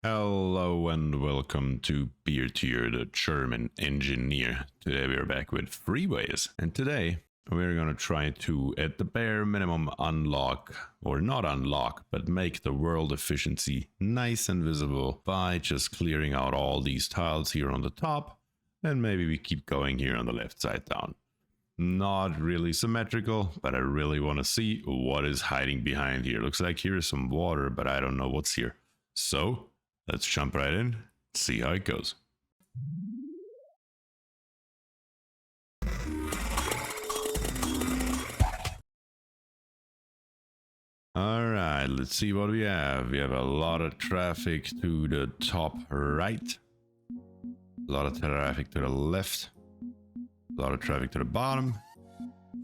Hello and welcome to BierTier, the German engineer. Today we are back with Freeways, and today we're gonna try to, at the bare minimum, unlock, or not unlock, but make the world efficiency nice and visible by just clearing out all these tiles here on the top, and maybe we keep going here on the left side down. Not really symmetrical, but I really want to see what is hiding behind here. Looks like here is some water, but I don't know what's here. So let's jump right in, see how it goes. Alright, let's see what we have. We have a lot of traffic to the top right, a lot of traffic to the left, a lot of traffic to the bottom,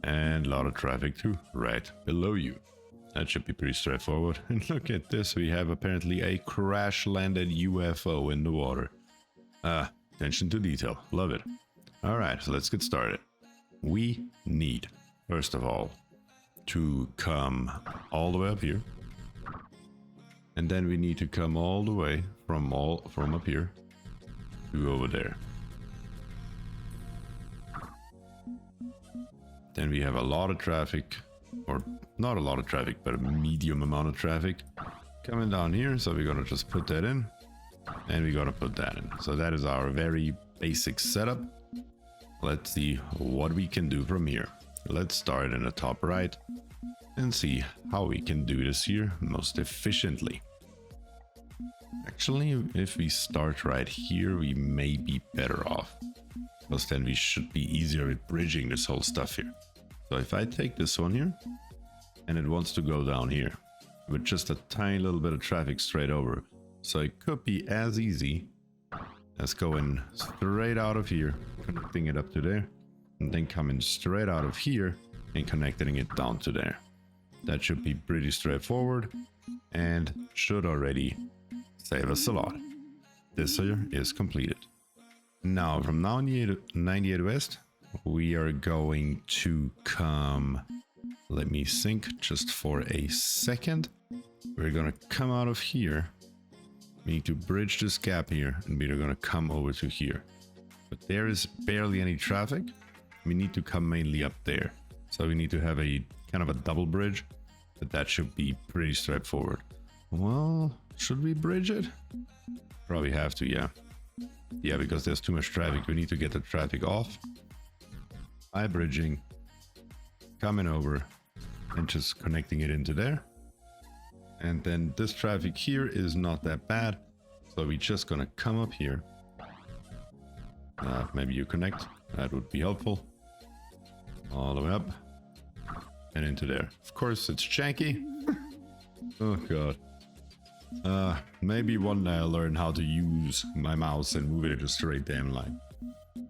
and a lot of traffic to right below you. That should be pretty straightforward. And look at this, we have apparently a crash-landed UFO in the water. Attention to detail, love it. Alright, so let's get started. We need, first of all, to come all the way up here. And then we need to come all the way from up here to over there. Then we have a lot of traffic, or not a lot of traffic, but a medium amount of traffic coming down here. So we're gonna just put that in, and we're gonna put that in. So that is our very basic setup. Let's see what we can do from here. Let's start in the top right and see how we can do this here most efficiently. Actually, if we start right here, we may be better off, because then we should be easier at bridging this whole stuff here. So if I take this one here, and it wants to go down here with just a tiny little bit of traffic straight over. So it could be as easy as going straight out of here, connecting it up to there, and then coming straight out of here and connecting it down to there. That should be pretty straightforward and should already save us a lot. This here is completed. Now from 98 West, we are going to come... Let me think just for a second. We're gonna come out of here. We need to bridge this gap here, and we're gonna come over to here. But there is barely any traffic. We need to come mainly up there. So we need to have a kind of a double bridge, but that should be pretty straightforward. Well, should we bridge it? Probably have to, yeah. Yeah, because there's too much traffic. We need to get the traffic off by bridging, coming over, and just connecting it into there. And then this traffic here is not that bad, so we're just gonna come up here. Maybe you connect, that would be helpful. All the way up and into there. Of course it's janky. Oh god. Maybe one day I'll learn how to use my mouse and move it in a straight damn line,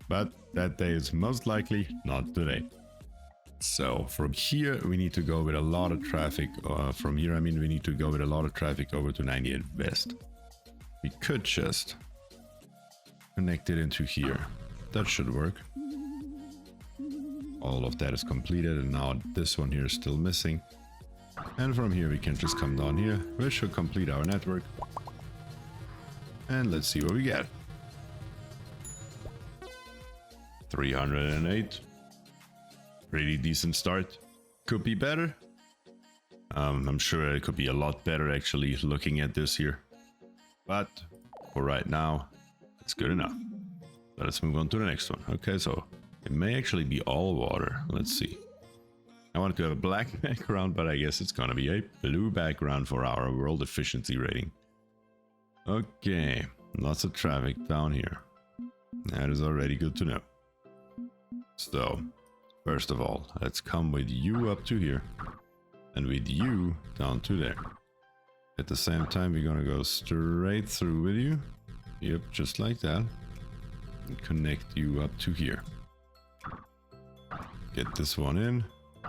but that day is most likely not today. So from here we need to go with a lot of traffic. From here, I mean, we need to go with a lot of traffic over to 98 West. We could just connect it into here. That should work. All of that is completed, and now this one here is still missing. And from here we can just come down here, which should complete our network. And let's see what we get. 308. Pretty decent start. Could be better. I'm sure it could be a lot better actually looking at this here. But for right now, it's good enough. Let's move on to the next one. Okay, so it may actually be all water. Let's see. I wanted to have a black background, but I guess it's gonna be a blue background for our world efficiency rating. Okay, lots of traffic down here. That is already good to know. So, first of all, let's come with you up to here, and with you down to there. At the same time, we're gonna go straight through with you. Yep, just like that. And connect you up to here. Get this one in,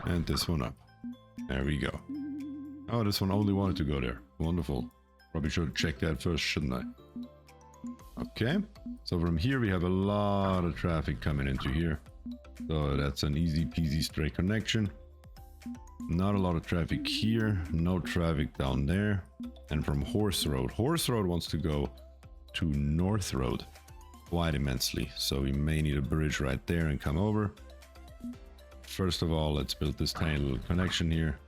and this one up. There we go. Oh, this one only wanted to go there. Wonderful. Probably should check that first, shouldn't I? Okay, so from here we have a lot of traffic coming into here. So that's an easy peasy straight connection. Not a lot of traffic here, no traffic down there. And from Horse Road wants to go to North Road quite immensely. So we may need a bridge right there and come over. First of all, let's build this tiny little connection here.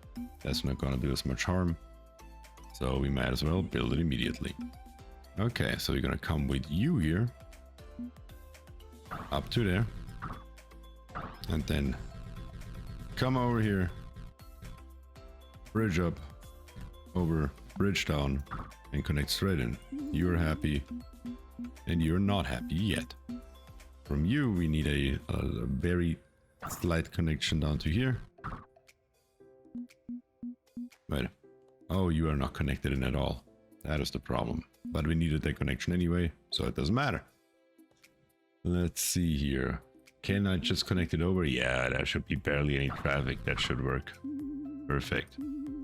That's not going to do us much harm. So we might as well build it immediately. Okay, so we're going to come with you here. Up to there. And then come over here. Bridge up. Over. Bridge down. And connect straight in. You're happy. And you're not happy yet. From you, we need a very slight connection down to here. Wait. Oh, you are not connected in at all. That is the problem. But we needed that connection anyway, so it doesn't matter. Let's see here. Can I just connect it over? Yeah, there should be barely any traffic. That should work. Perfect.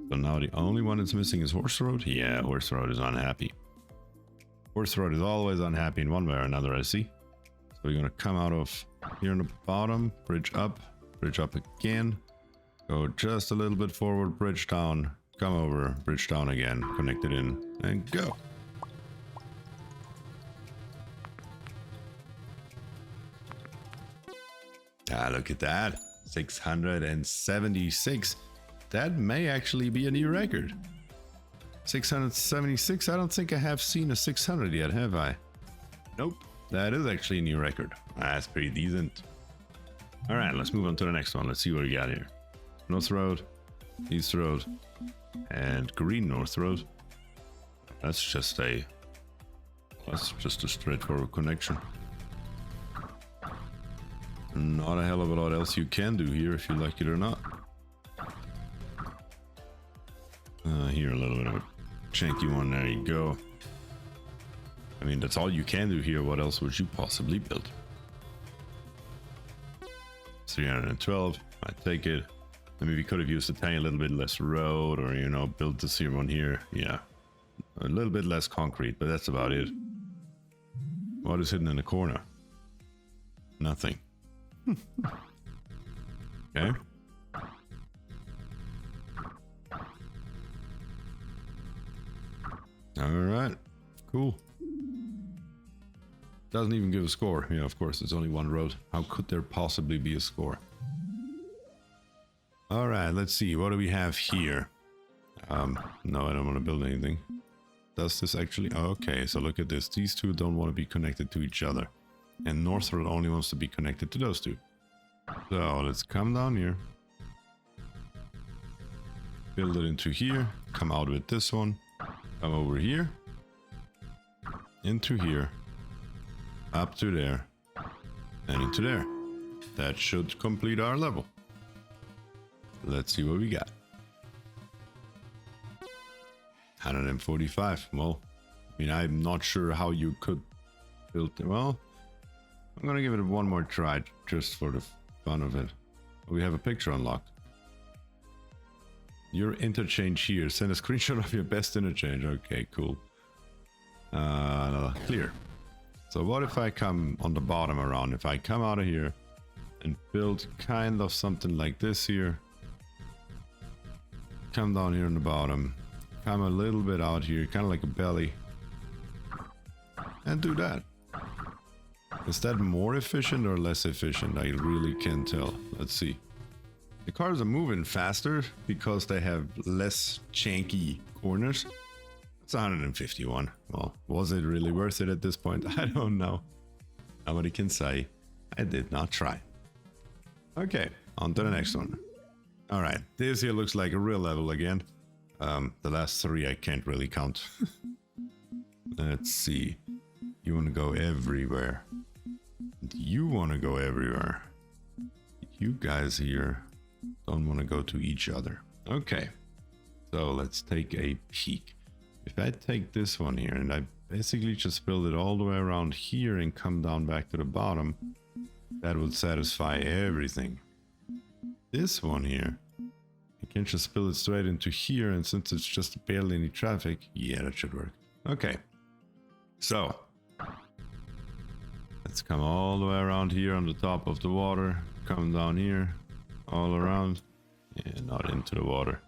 So now the only one that's missing is Horse Road. Yeah, Horse Road is unhappy. Horse Road is always unhappy in one way or another, I see. So we're gonna come out of here on the bottom, bridge up again. Go just a little bit forward, bridge down, come over, bridge down again, connect it in, and go. Ah, look at that. 676. That may actually be a new record. 676. I don't think I have seen a 600 yet, have I? Nope. That is actually a new record. That's pretty decent. All right, let's move on to the next one. Let's see what we got here. North Road, East Road, and Green North Road. That's just a straightforward connection. Not a hell of a lot else you can do here if you like it or not. Here, a little bit of a janky one. There you go. I mean, that's all you can do here. What else would you possibly build? 312. I take it. I mean, we could have used a tiny little bit less road, or, you know, build this here one here. Yeah. A little bit less concrete, but that's about it. What is hidden in the corner? Nothing. Okay. All right. Cool. Doesn't even give a score. Yeah, of course, it's only one road. How could there possibly be a score? All right, let's see. What do we have here? No, I don't want to build anything. Does this actually? Okay, so look at this. These two don't want to be connected to each other. And North Road only wants to be connected to those two. So let's come down here. Build it into here. Come out with this one. Come over here. Into here. Up to there. And into there. That should complete our level. Let's see what we got. 145. Well, I mean, I'm not sure how you could build it. Well, I'm gonna give it one more try just for the fun of it. We have a picture unlocked. Your interchange here. Send a screenshot of your best interchange. Okay, cool. Clear. So what if I come on the bottom around? If I come out of here and build kind of something like this here. Come down here on the bottom. Come a little bit out here, kind of like a belly. And do that. Is that more efficient or less efficient? I really can't tell. Let's see. The cars are moving faster because they have less janky corners. It's 151. Well, was it really worth it at this point? I don't know. Nobody can say. I did not try. Okay, on to the next one. Alright, this here looks like a real level again. The last three I can't really count. Let's see. You want to go everywhere. You want to go everywhere. You guys here don't want to go to each other. Okay, so let's take a peek. If I take this one here and I basically just build it all the way around here and come down back to the bottom, that would satisfy everything. This one here, I can just build it straight into here, and since it's just barely any traffic, yeah, that should work. Okay, so let's come all the way around here on the top of the water, come down here, all around, and not into the water.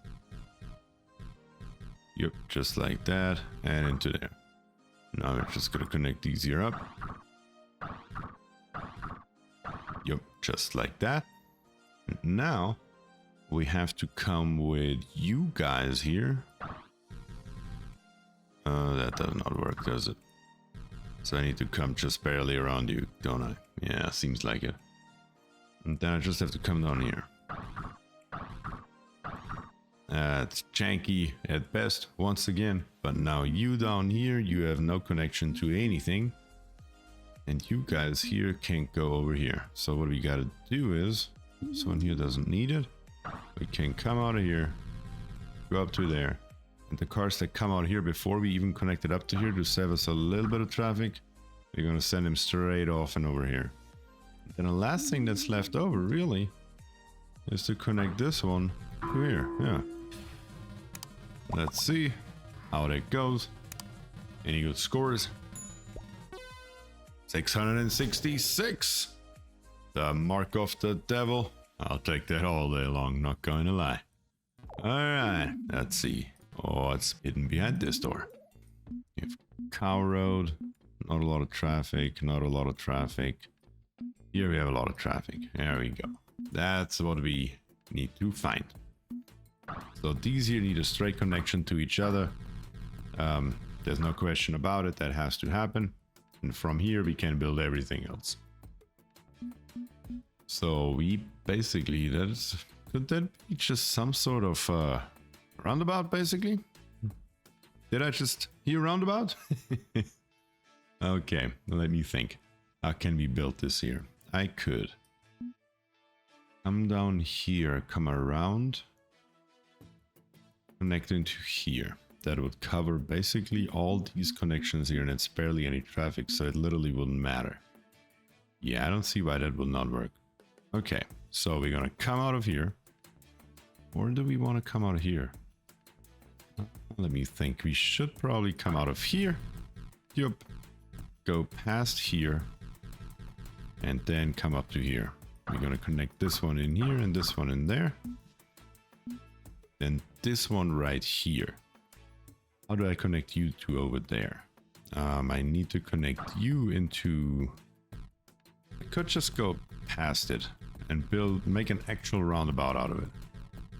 Yep, just like that, and into there. Now we're just gonna connect these here up. Yep, just like that. And now we have to come with you guys here. That does not work, does it? So I need to come just barely around you, don't I? Yeah, seems like it. And then I just have to come down here. It's janky at best, once again. But now you down here, you have no connection to anything. And you guys here can't go over here. So what we gotta do is, this one here doesn't need it. We can come out of here, go up to there. And the cars that come out here before we even connect it up to here to save us a little bit of traffic, we're gonna send them straight off and over here. Then the last thing that's left over really is to connect this one to here. Yeah. Let's see how that goes. Any good scores? 666. The mark of the devil. I'll take that all day long, not going to lie. Alright, let's see. Oh, it's hidden behind this door. You have Cow Road. Not a lot of traffic, not a lot of traffic. Here we have a lot of traffic. There we go. That's what we need to find. So these here need a straight connection to each other. There's no question about it. That has to happen. And from here we can build everything else. So we basically, could that be just some sort of roundabout basically? Did I just hear roundabout? Okay, let me think. How can we build this here? I could come down here, come around, connect into here. That would cover basically all these connections here, and it's barely any traffic, so it literally wouldn't matter. Yeah, I don't see why that will not work. Okay, so we're gonna come out of here. Or do we want to come out of here? Let me think. We should probably come out of here. Yup. Go past here. And then come up to here. We're gonna connect this one in here and this one in there. Then this one right here. How do I connect you two over there? I need to connect you into... I could just go past it and make an actual roundabout out of it.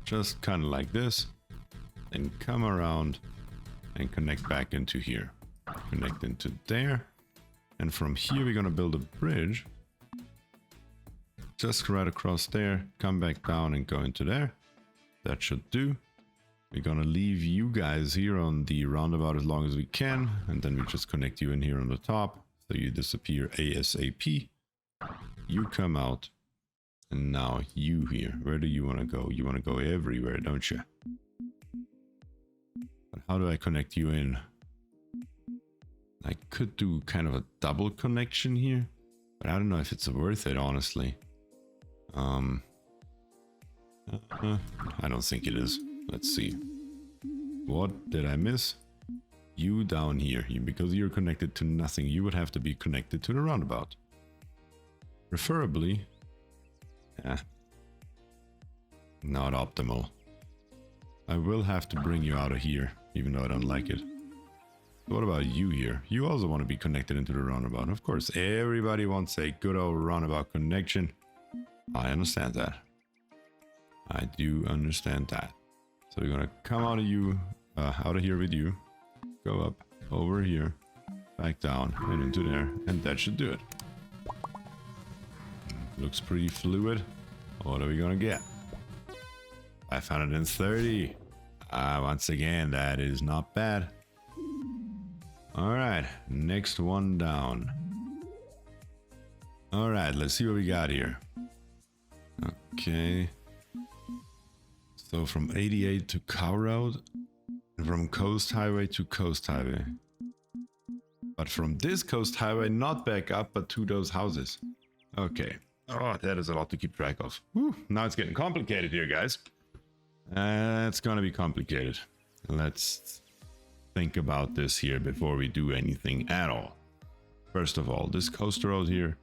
Just kind of like this. Then come around and connect back into here. Connect into there. And from here we're gonna build a bridge. Just right across there. Come back down and go into there. That should do. We're gonna leave you guys here on the roundabout as long as we can, and then we just connect you in here on the top, so you disappear ASAP. You come out, and now you here. Where do you want to go? You want to go everywhere, don't you? But how do I connect you in? I could do kind of a double connection here, but I don't know if it's worth it, honestly. I don't think it is. Let's see. What did I miss? You down here. Because you're connected to nothing, you would have to be connected to the roundabout. Preferably. Not optimal. I will have to bring you out of here, even though I don't like it. What about you here? You also want to be connected into the roundabout. Of course, everybody wants a good old roundabout connection. I understand that. I do understand that. So we're gonna come out of here with you, go up over here, back down and into there, and that should do it. Looks pretty fluid. What are we gonna get? 530. Once again, that is not bad. All right, next one down. All right, let's see what we got here. Okay. So from 88 to Cow Road, and from Coast Highway to Coast Highway. But from this Coast Highway, not back up, but to those houses. Okay. Oh, that is a lot to keep track of. Whew, now it's getting complicated here, guys. It's gonna be complicated. Let's think about this here before we do anything at all. First of all, this coast road here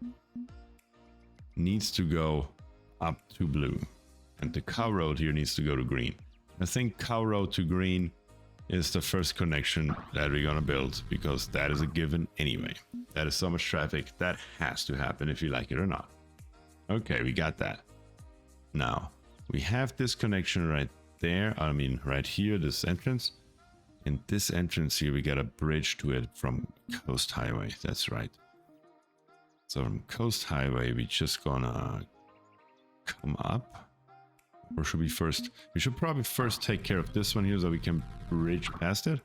needs to go up to blue. And the Cow Road here needs to go to green. I think Cow Road to green is the first connection that we're gonna build, because that is a given anyway. That is so much traffic that has to happen if you like it or not. Okay, we got that. Now we have this connection right there. I mean, right here, this entrance. And this entrance here, we got a bridge to it from Coast Highway. That's right. So from Coast Highway, we just gonna come up. Or should we first? We should probably first take care of this one here so we can bridge past it.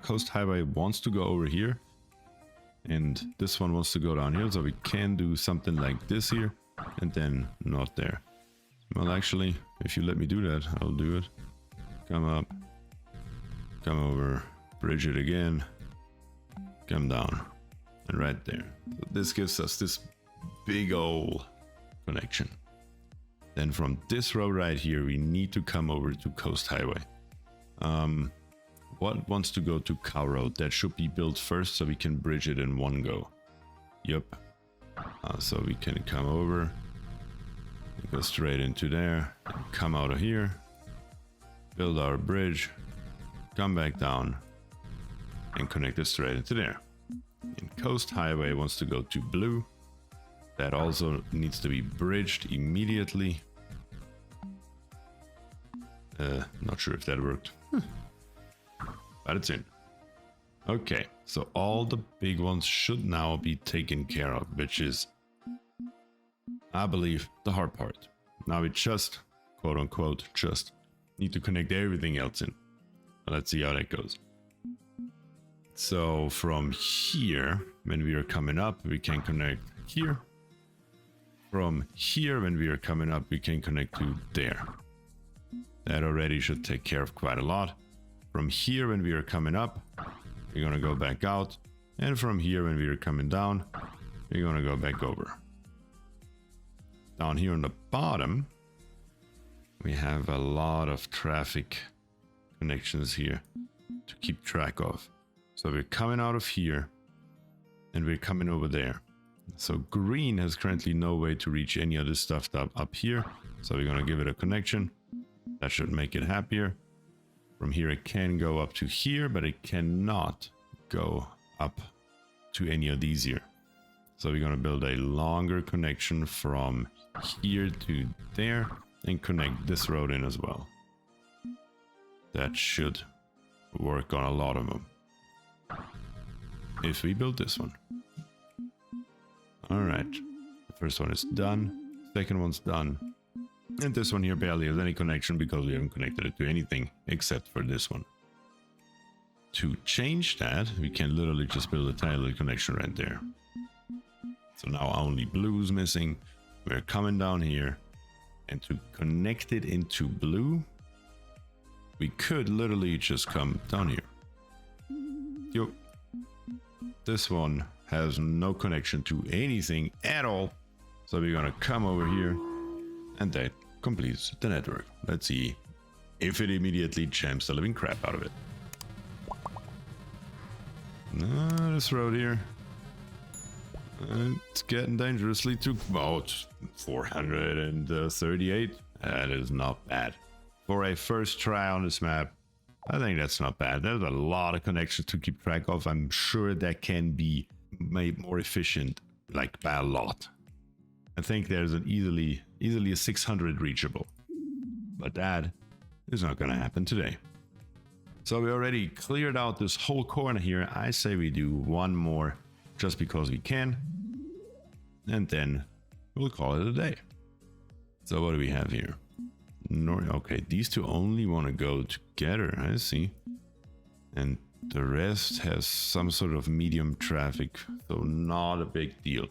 Coast Highway wants to go over here. And this one wants to go down here. So we can do something like this here. And then not there. Well, actually, if you let me do that, I'll do it. Come up. Come over. Bridge it again. Come down. And right there. So this gives us this big old connection. Then from this road right here, we need to come over to Coast Highway. What wants to go to Cow Road? That should be built first so we can bridge it in one go. Yep. So we can come over. Go straight into there. Come out of here. Build our bridge. Come back down. And connect it straight into there. And Coast Highway wants to go to blue. That also needs to be bridged immediately. Not sure if that worked. But it's in. Okay, so all the big ones should now be taken care of, which is, I believe, the hard part. Now we just, quote unquote, just need to connect everything else in. Let's see how that goes. So from here, when we are coming up, we can connect here. From here, when we are coming up, we can connect to there. That already should take care of quite a lot. From here, when we are coming up, we're gonna go back out. And from here, when we are coming down, we're gonna go back over. Down here on the bottom, we have a lot of traffic connections here to keep track of. So we're coming out of here and we're coming over there. So green has currently no way to reach any of this stuff up here. So we're gonna give it a connection. That should make it happier. From here it can go up to here, but it cannot go up to any of these here. So we're gonna build a longer connection from here to there and connect this road in as well. That should work on a lot of them. If we build this one. Alright, the first one is done, second one's done. And this one here barely has any connection because we haven't connected it to anything except for this one. To change that, we can literally just build a tiny little connection right there. So now only blue's missing. We're coming down here. And to connect it into blue, we could literally just come down here. Yo. This one has no connection to anything at all. So we're gonna come over here and that completes the network. Let's see if it immediately jams the living crap out of it. This road here. It's getting dangerously to about 438. That is not bad. For a first try on this map, I think that's not bad. There's a lot of connections to keep track of. I'm sure that can be made more efficient, like by a lot. I think there's an easily a 600 reachable. But that is not gonna happen today. So we already cleared out this whole corner here. I say we do one more just because we can. And then we'll call it a day. So what do we have here? Okay, these two only want to go together, I see. And the rest has some sort of medium traffic, so not a big deal.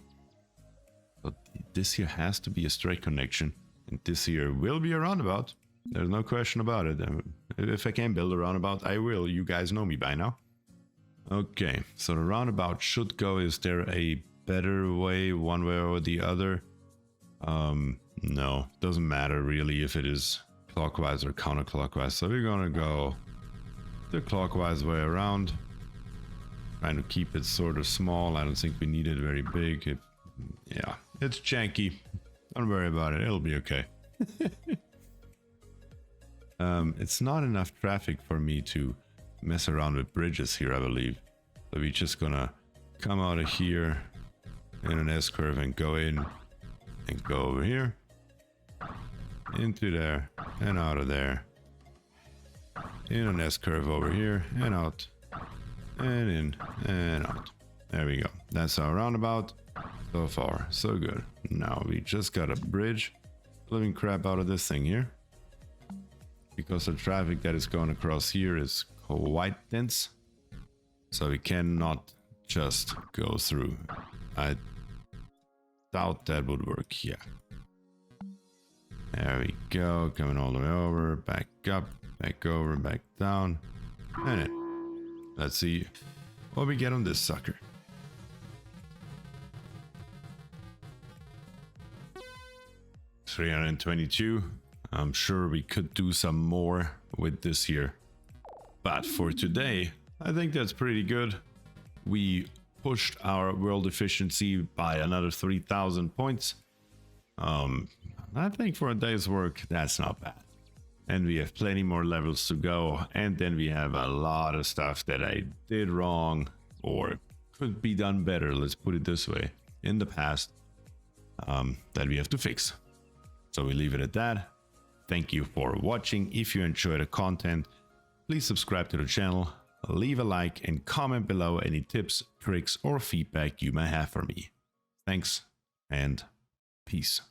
But this here has to be a straight connection, and this here will be a roundabout. There's no question about it. If I can build a roundabout, I will. You guys know me by now. Okay, so the roundabout should go. Is there a better way, one way or the other? No, doesn't matter really if it is clockwise or counterclockwise. So we're gonna go the clockwise way around, trying to keep it sort of small. I don't think we need it very big. Yeah, it's janky. Don't worry about it. It'll be okay. It's not enough traffic for me to mess around with bridges here, I believe. So we're just gonna come out of here in an S-curve and go in and go over here, into there and out of there, in an S-curve over here and out, and in and out. There we go. That's our roundabout. So far, so good. Now we just got a bridge living crap out of this thing here, because the traffic that is going across here is quite dense, so we cannot just go through. I doubt that would work. Yeah, there we go, coming all the way over, back up, back over, back down, and in. Let's see what we get on this sucker. 322. I'm sure we could do some more with this here, but for today I think that's pretty good. We pushed our world efficiency by another 3,000 points. I think for a day's work that's not bad, and we have plenty more levels to go, and then we have a lot of stuff that I did wrong or could be done better, let's put it this way, in the past, that we have to fix. So we leave it at that. Thank you for watching. If you enjoy the content, please subscribe to the channel, leave a like, and comment below any tips, tricks, or feedback you may have for me. Thanks and peace.